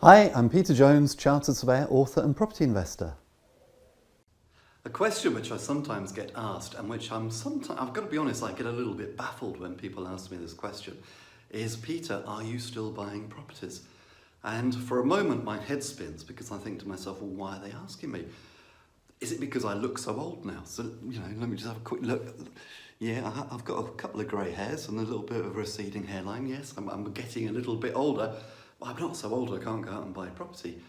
Hi, I'm Peter Jones, Chartered Surveyor, author and property investor. A question which I sometimes get asked and which I've got to be honest, I get a little bit baffled when people ask me this question is, Peter, are you still buying properties? And for a moment my head spins because I think to myself, well, why are they asking me? Is it because I look so old now? So, let me just have a quick look. Yeah, I've got a couple of grey hairs and a little bit of a receding hairline. Yes, I'm getting a little bit older. Well, I'm not so old I can't go out and buy property.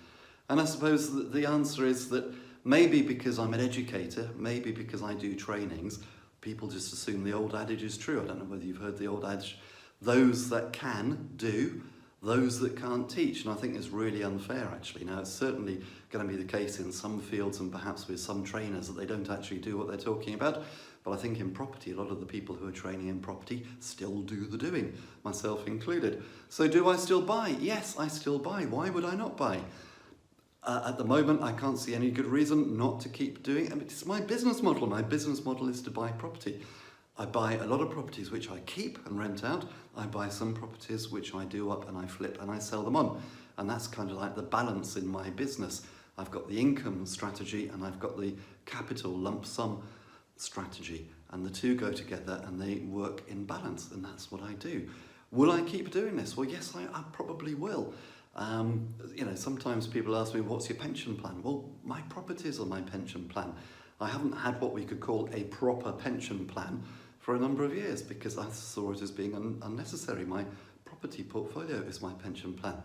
And I suppose the answer is that maybe because I'm an educator, maybe because I do trainings, people just assume the old adage is true. I don't know whether you've heard the old adage, those that can do, those that can't teach. And I think it's really unfair actually. Now it's certainly going to be the case in some fields and perhaps with some trainers that they don't actually do what they're talking about. But I think in property, a lot of the people who are training in property still do the doing, myself included. So do I still buy? Yes, I still buy. Why would I not buy? At the moment, I can't see any good reason not to keep doing it. I mean, it's my business model. My business model is to buy property. I buy a lot of properties which I keep and rent out. I buy some properties which I do up and I flip and I sell them on. And that's kind of like the balance in my business. I've got the income strategy and I've got the capital lump sum strategy, and the two go together and they work in balance, and that's what I do. Will I keep doing this? Well, yes, I probably will. Sometimes people ask me, what's your pension plan? Well, my properties are my pension plan. I haven't had what we could call a proper pension plan for a number of years because I saw it as being unnecessary. My property portfolio is my pension plan.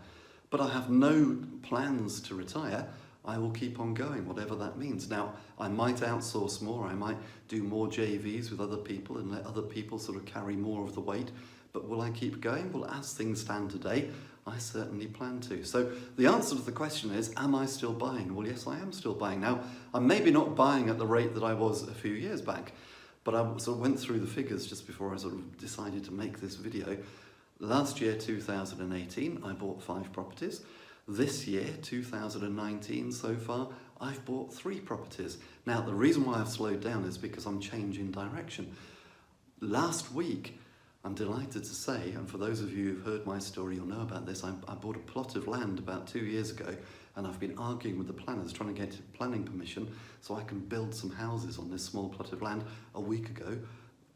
But I have no plans to retire. I will keep on going, whatever that means. Now, I might outsource more, I might do more JVs with other people and let other people sort of carry more of the weight, but will I keep going? Well, as things stand today, I certainly plan to. So the answer to the question is, am I still buying? Well, yes, I am still buying. Now, I'm maybe not buying at the rate that I was a few years back, but I sort of went through the figures just before I sort of decided to make this video. Last year, 2018, I bought 5 properties. This year, 2019, so far, I've bought 3 properties. Now, the reason why I've slowed down is because I'm changing direction. Last week, I'm delighted to say, and for those of you who've heard my story, you'll know about this, I bought a plot of land about 2 years ago, and I've been arguing with the planners, trying to get planning permission so I can build some houses on this small plot of land. A week ago,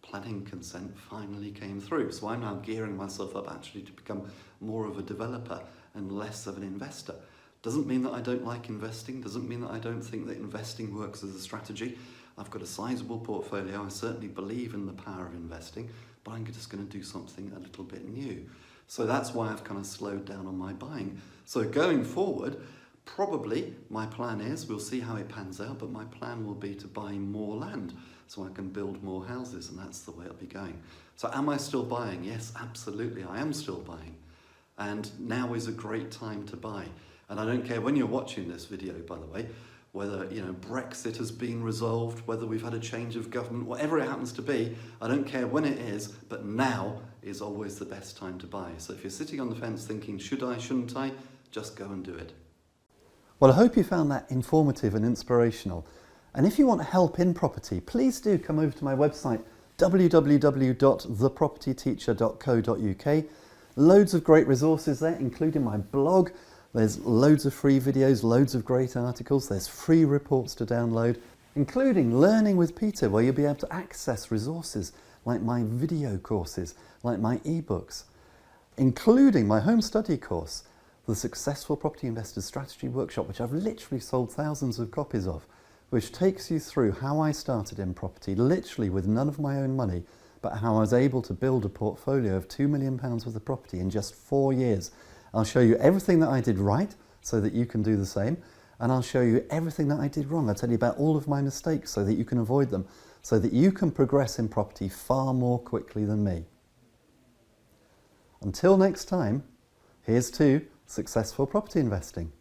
planning consent finally came through. So I'm now gearing myself up actually to become more of a developer and less of an investor. Doesn't mean that I don't like investing, doesn't mean that I don't think that investing works as a strategy. I've got a sizable portfolio, I certainly believe in the power of investing, but I'm just going to do something a little bit new. So that's why I've kind of slowed down on my buying. So going forward, probably my plan is, we'll see how it pans out, but my plan will be to buy more land so I can build more houses, and that's the way it'll be going. So am I still buying? Yes, absolutely, I am still buying. And now is a great time to buy. And I don't care when you're watching this video, by the way, whether Brexit has been resolved, whether we've had a change of government, whatever it happens to be, I don't care when it is, but now is always the best time to buy. So if you're sitting on the fence thinking, should I, shouldn't I, just go and do it. Well, I hope you found that informative and inspirational. And if you want help in property, please do come over to my website, www.thepropertyteacher.co.uk. Loads of great resources there, including my blog. There's loads of free videos, loads of great articles. There's free reports to download, including Learning with Peter, where you'll be able to access resources like my video courses, like my ebooks, including my home study course, the Successful Property Investors Strategy Workshop, which I've literally sold thousands of copies of, which takes you through how I started in property, literally with none of my own money, but how I was able to build a portfolio of £2 million worth of property in just 4 years. I'll show you everything that I did right so that you can do the same, and I'll show you everything that I did wrong. I'll tell you about all of my mistakes so that you can avoid them, so that you can progress in property far more quickly than me. Until next time, here's to successful property investing.